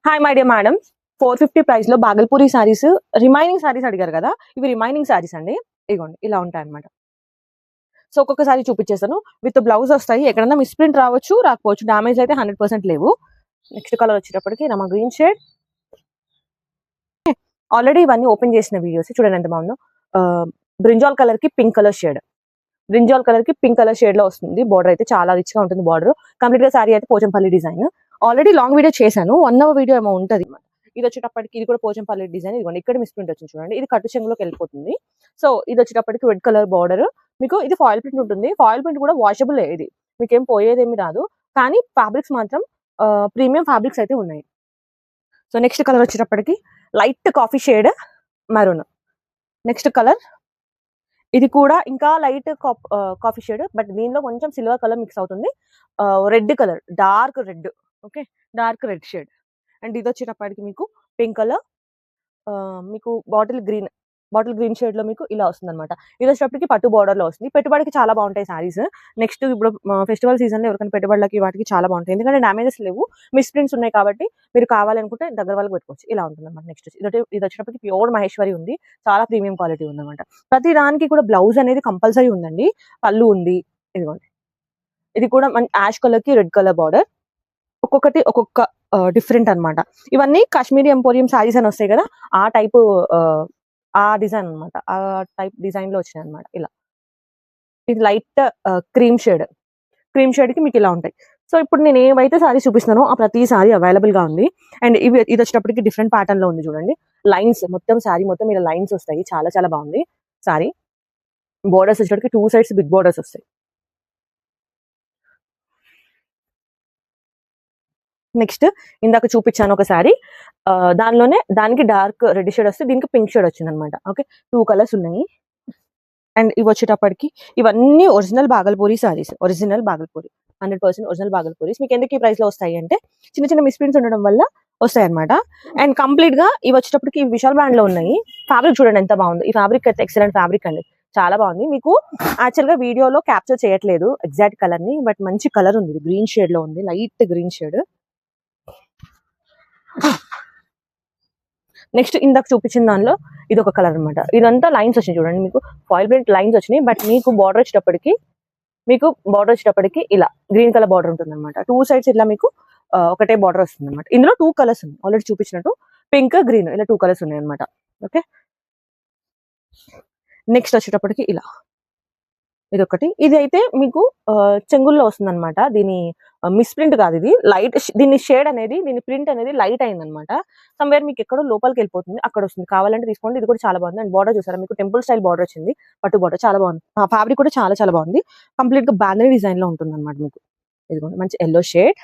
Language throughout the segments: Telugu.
Hi my dear madam, 450 price లో బాగల్పూరి సారీస్, రిమైనింగ్ సారీస్ అడిగారు కదా, ఇవి రిమైనింగ్ సారీస్ అండి. ఇగోండి ఇలా ఉంటాయి అనమాట. సో ఒక్కొక్క సారీ చూపించేస్తాను. విత్ బ్లౌజ్ వస్తాయి. ఎక్కడన్నా మిస్ప్రింట్ రావచ్చు, రాకపోవచ్చు. డామేజ్ అయితే 100% లేవు. నెక్స్ట్ కలర్ వచ్చేటప్పటికి రమ గ్రీన్ షేడ్. ఆల్రెడీ ఇవన్నీ ఓపెన్ చేసిన వీడియోస్ చూడండి ఎంత బాగుందో. బ్రింజాల్ కలర్ కి pink colour shade, brinjal colour కి పింక్ కలర్ షేడ్ లో వస్తుంది. బార్డర్ అయితే చాలా రిచ్ గా ఉంటుంది. బార్డర్ కంప్లీట్ గా సారీ అయితే Pochampally design. Already long video చేశాను, 1 hour వీడియో ఏమో ఉంటుంది. ఇది వచ్చేటప్పటికి ఇది కూడా పోచంపల్లి డిజైన్. ఇదిగోండి ఇక్కడ మిస్ప్రింట్ వచ్చింది చూడండి. ఇది కట్టు చెంగులోకి వెళ్ళిపోతుంది. సో ఇది వచ్చేటప్పటికి రెడ్ కలర్ బార్డర్. మీకు ఇది ఫాయిల్ ప్రింట్ ఉంటుంది. ఫాయిల్ ప్రింట్ కూడా వాషబుల్. ఇది మీకేం పోయేదేమి రాదు. కానీ ఫ్యాబ్రిక్స్ మాత్రం ప్రీమియం ఫ్యాబ్రిక్స్ అయితే ఉన్నాయి. సో నెక్స్ట్ కలర్ వచ్చేటప్పటికి light coffee shade maroon. Next colour ఇది కూడా ఇంకా లైట్ కాఫీ షేడ్, బట్ దీనిలో కొంచెం సిల్వర్ కలర్ మిక్స్ అవుతుంది. Red colour, dark red. Okay, dark red shade. And ఇది వచ్చేటప్పటికి మీకు పింక్ కలర్, మీకు బాటిల్ గ్రీన్ షేడ్ లో మీకు ఇలా వస్తుంది అనమాట. ఇది వచ్చేటప్పటికి పట్టు బార్డర్ లో వస్తుంది. పెట్టుబడికి చాలా బాగుంటాయి సారీస్. నెక్స్ట్ ఇప్పుడు ఫెస్టివల్ సీజన్ లో ఎవరికైనా పెట్టుబడులకి వాటికి చాలా బాగుంటాయి. ఎందుకంటే డామేజెస్ లేవు, మిస్ ప్రింట్స్ ఉన్నాయి. కాబట్టి మీరు కావాలనుకుంటే దగ్గర వాళ్ళకి పెట్టుకోవచ్చు. ఇలా ఉంటుంది అనమాట. నెక్స్ట్ ఇది వచ్చేటప్పటికి ప్యూర్ మహేశ్వరి ఉంది. చాలా ప్రీమియం క్వాలిటీ ఉంది అనమాట. ప్రతి దానికి కూడా బ్లౌజ్ అనేది కంపల్సరీ ఉందండి. పళ్ళు ఉంది. ఇదిగోండి, ఇది కూడా మన యాష్ కలర్ కి రెడ్ కలర్ బార్డర్. ఒక్కొక్కటి ఒక్కొక్క డిఫరెంట్ అనమాట. ఇవన్నీ కాశ్మీరీ ఎంపోరియం సారీస్ అని వస్తాయి కదా, ఆ టైప్ ఆ డిజైన్ అనమాట. ఆ టైప్ డిజైన్ లో వచ్చినాయి అనమాట. ఇలా ఇది లైట్ క్రీమ్ షేడ్ కి మీకు ఇలా ఉంటాయి. సో ఇప్పుడు నేను ఏవైతే సారీ చూపిస్తున్నానో ఆ ప్రతి సారీ అవైలబుల్ గా ఉంది. అండ్ ఇది వచ్చేటప్పటికి డిఫరెంట్ ప్యాటర్న్ లో ఉంది చూడండి. లైన్స్ మొత్తం సారీ మొత్తం ఇలా లైన్స్ వస్తాయి. చాలా చాలా బాగుంది సారీ. బోర్డర్స్ వచ్చేటప్పటికి 2 sides బిగ్ బోర్డర్స్ వస్తాయి. నెక్స్ట్ ఇందాక చూపించాను ఒక సారీ, దానికి డార్క్ రెడ్ షేడ్ వస్తే దీనికి పింక్ షేడ్ వచ్చింది అనమాట. ఓకే, 2 కలర్స్ ఉన్నాయి. అండ్ ఇవి వచ్చేటప్పటికి ఇవన్నీ ఒరిజినల్ బాగల్పూరి సారీస్. 100% ఒరిజినల్ బాగల్పూరీస్. మీకు ఎందుకు ఈ ప్రైస్ లో వస్తాయి అంటే చిన్న చిన్న మిస్ప్రింట్స్ ఉండడం వల్ల వస్తాయి అనమాట. అండ్ కంప్లీట్ గా ఇవి వచ్చేటప్పటికి విశాల్ బ్రాండ్ లో ఉన్నాయి. ఫ్యాబ్రిక్ చూడండి ఎంత బాగుంది. ఈ ఫ్యాబ్రిక్ అయితే ఎక్సలెంట్ ఫ్యాబ్రిక్ అండి, చాలా బాగుంది. మీకు యాక్చువల్ గా వీడియోలో క్యాప్చర్ చేయట్లేదు ఎగ్జాక్ట్ కలర్ ని, బట్ మంచి కలర్ ఉంది. గ్రీన్ షేడ్ లో ఉంది, లైట్ గ్రీన్ షేడ్. నెక్స్ట్ ఇందాక చూపించిన దానిలో ఇది ఒక కలర్ అనమాట. ఇదంతా లైన్స్ వచ్చినాయి చూడండి. మీకు ఫాయిల్ ప్రింట్ లైన్స్ వచ్చినాయి, బట్ మీకు బార్డర్ వచ్చేటప్పటికి ఇలా గ్రీన్ కలర్ బార్డర్ ఉంటుంది అనమాట. 2 sides ఇలా మీకు ఒకటే బార్డర్ వస్తుంది అనమాట. ఇందులో 2 కలర్స్ ఉన్నాయి. ఆల్రెడీ చూపించినట్టు పింక్ గ్రీన్ ఇలా 2 కలర్స్ ఉన్నాయి అనమాట. ఓకే, నెక్స్ట్ వచ్చేటప్పటికి ఇలా ఇది ఒకటి. ఇది అయితే మీకు చెంగుల్లో వస్తుంది అనమాట. దీని మిస్ప్రింట్ కాదు, ఇది లైట్. దీని షేడ్ అనేది, దీని ప్రింట్ అనేది లైట్ అయింది అనమాట. సమ్వేర్ మీకు ఎక్కడో లోపలికి వెళ్ళిపోతుంది, అక్కడ వస్తుంది. కావాలంటే తీసుకోండి. ఇది కూడా చాలా బాగుంది. అండ్ బార్డర్ చూసారా, మీకు టెంపుల్ స్టైల్ బార్డర్ వచ్చింది. పట్టు బార్డర్ చాలా బాగుంది. ఫ్యాబ్రిక్ కూడా చాలా చాలా బాగుంది. కంప్లీట్ గా బాంధనీ డిజైన్ లో ఉంటుంది అనమాట. మీకు ఇది మంచి ఎల్లో షేడ్.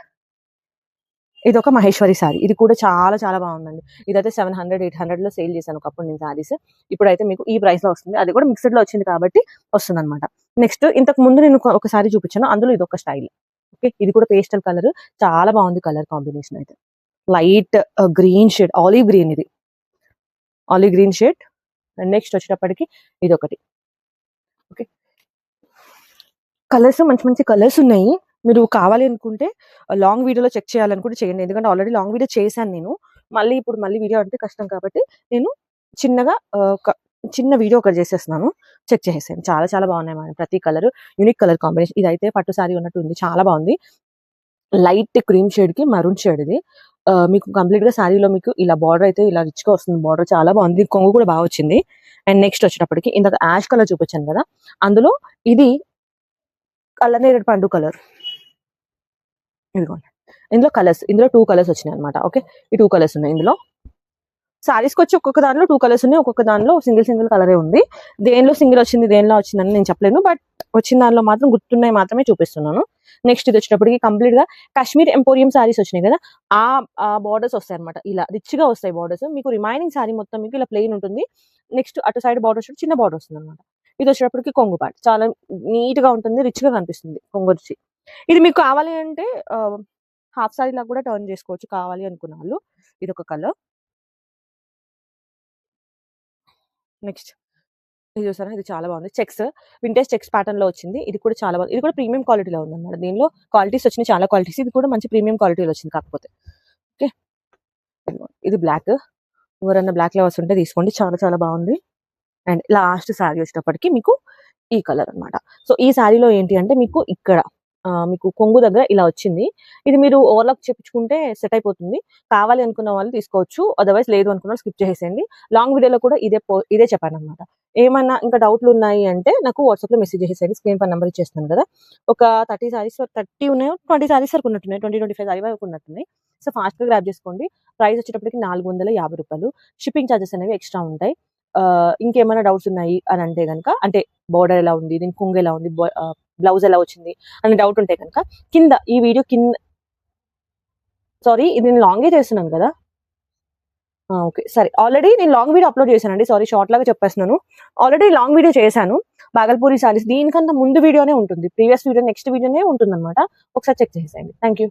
ఇది ఒక మహేశ్వరి సారీ. ఇది కూడా చాలా చాలా బాగుందండి. ఇదైతే 700-800 లో సేల్ చేశాను ఒకప్పుడు నేను సారీస్. ఇప్పుడైతే మీకు ఈ ప్రైస్ లో వస్తుంది. అది కూడా మిక్స్డ్ లో వచ్చింది కాబట్టి వస్తుంది అనమాట. నెక్స్ట్ ఇంతకు ముందు నేను ఒక సారీ చూపించాను, అందులో ఇది ఒక స్టైల్. ఓకే, ఇది కూడా పేస్టల్ కలర్, చాలా బాగుంది కలర్ కాంబినేషన్ అయితే. Light green shade, olive green. ఇది olive green shade. And next వచ్చేటప్పటికి ఇది ఒకటి. ఓకే, కలర్స్ మంచి మంచి కలర్స్ ఉన్నాయి. మీరు కావాలి అనుకుంటే లాంగ్ వీడియోలో చెక్ చేయాలనుకుంటే చేయండి. ఎందుకంటే ఆల్రెడీ లాంగ్ వీడియో చేశాను నేను. మళ్ళీ వీడియో అంటే కష్టం కాబట్టి నేను చిన్నగా చిన్న వీడియో ఒకటి చేసేస్తున్నాను. చెక్ చేసేసాను. చాలా చాలా బాగున్నాయి మేడం. ప్రతి కలర్ యూనిక్ కలర్ కాంబినేషన్. ఇదైతే పట్టు సారీ ఉన్నట్టు ఉంది, చాలా బాగుంది. లైట్ క్రీమ్ షేడ్ కి మరూన్ షేడ్. ఇది మీకు కంప్లీట్ గా సారీలో మీకు ఇలా బార్డర్ అయితే ఇలా రిచ్ గా వస్తుంది. బార్డర్ చాలా బాగుంది. కొంగు కూడా బాగా వచ్చింది. అండ్ నెక్స్ట్ వచ్చేటప్పటికి ఇందాక యాష్ కలర్ చూపించాను కదా, అందులో ఇది కలనేరేడు పండు కలర్. ఇదిగోండి, ఇందులో 2 కలర్స్ వచ్చినాయి అనమాట. ఓకే, ఈ 2 కలర్స్ ఉన్నాయి ఇందులో. సారీస్కి వచ్చి ఒక్కొక్క దానిలో 2 కలర్స్ ఉన్నాయి, ఒక్కొక్క దానిలో సింగిల్ కలరే ఉంది. దేనిలో సింగిల్ వచ్చింది, దేనిలో వచ్చిందని నేను చెప్పలేను, బట్ వచ్చిన దానిలో మాత్రం గుర్తున్నాయి మాత్రమే చూపిస్తున్నాను. నెక్స్ట్ ఇది వచ్చేటప్పటికి కంప్లీట్ గా కాశ్మీర్ ఎంపోరియం సారీస్ వచ్చినాయి కదా, ఆ బార్డర్స్ వస్తాయి అనమాట. ఇలా రిచ్ గా వస్తాయి బార్డర్స్. మీకు రిమైనింగ్ సారీ మొత్తం మీకు ఇలా ప్లెయిన్ ఉంటుంది. నెక్స్ట్ అటు సైడ్ బార్డర్ చిన్న బార్డర్ వస్తుంది అనమాట. ఇది వచ్చేటప్పటికి కొంగు పార్ట్ చాలా నీట్ గా ఉంటుంది, రిచ్ గా కనిపిస్తుంది కొంగు వచ్చి. ఇది మీకు కావాలి అంటే హాఫ్ సారీ లాగా కూడా టర్న్ చేసుకోవచ్చు కావాలి అనుకున్న వాళ్ళు. ఇది ఒక కలర్. నెక్స్ట్ ఇది చూసారా, ఇది చాలా బాగుంది. చెక్స్, వింటేజ్ చెక్స్ ప్యాటర్న్ లో వచ్చింది. ఇది కూడా చాలా బాగుంది. ఇది కూడా ప్రీమియం క్వాలిటీలో ఉంది అనమాట. దీనిలో క్వాలిటీస్ వచ్చినాయి, చాలా క్వాలిటీస్. ఇది కూడా మంచి ప్రీమియం క్వాలిటీలో వచ్చింది కాకపోతే. ఓకే, ఇది బ్లాక్, ఎవరన్నా బ్లాక్ లవర్స్ ఉంటే తీసుకోండి, చాలా చాలా బాగుంది. అండ్ లాస్ట్ శారీ వచ్చేటప్పటికి మీకు ఈ కలర్ అన్నమాట. సో ఈ శారీలో ఏంటి అంటే మీకు ఇక్కడ మీకు కొంగు దగ్గర ఇలా వచ్చింది. ఇది మీరు ఓవర్లాక్ చేపించుకుంటే సెట్ అయిపోతుంది. కావాలి అనుకున్న వాళ్ళు తీసుకోవచ్చు, అదర్వైజ్ లేదు అనుకున్న వాళ్ళు స్కిప్ చేసేయండి. లాంగ్ వీడియోలో కూడా ఇదే చెప్పాను అనమాట. ఏమన్నా ఇంకా డౌట్లు ఉన్నాయి అంటే నాకు వాట్సాప్లో మెసేజ్ చేసేయండి, స్క్రీన్ పై నెంబర్ ఇచ్చేస్తాను కదా. ఒక 30 సారీస్ 30 ఉన్నాయో 20 సారీస్ వరకు ఉన్నట్టున్నాయి, 20-25 సారీ వరకు ఉన్నట్టున్నాయి. సో ఫాస్ట్గా గ్రాప్ చేసుకోండి. ప్రైస్ వచ్చేటప్పటికి 450 రూపాయలు. షిప్పింగ్ ఛార్జెస్ అనేవి ఎక్స్ట్రా ఉంటాయి. ఇంకేమైనా డౌట్స్ ఉన్నాయి అని అంటే కనుక, అంటే బార్డర్ ఎలా ఉంది, దీని కొంగు ఎలా ఉంది, బ్లౌజ్ ఎలా వచ్చింది అని డౌట్ ఉంటే కనుక కింద ఈ వీడియో కింద, సారీ ఇది నేను లాంగే చేస్తున్నాను కదా. ఓకే సరే, ఆల్రెడీ నేను లాంగ్ వీడియో అప్లోడ్ చేశానండి, సారీ షార్ట్ లాగా చెప్పేస్తున్నాను. ఆల్రెడీ లాంగ్ వీడియో చేశాను బాగల్పూరి సారీస్, దీనికన్నా ముందు వీడియోనే ఉంటుంది, ప్రీవియస్ వీడియో నెక్స్ట్ వీడియోనే ఉంటుంది అనమాట. ఒకసారి చెక్ చేసేయండి. Thank you.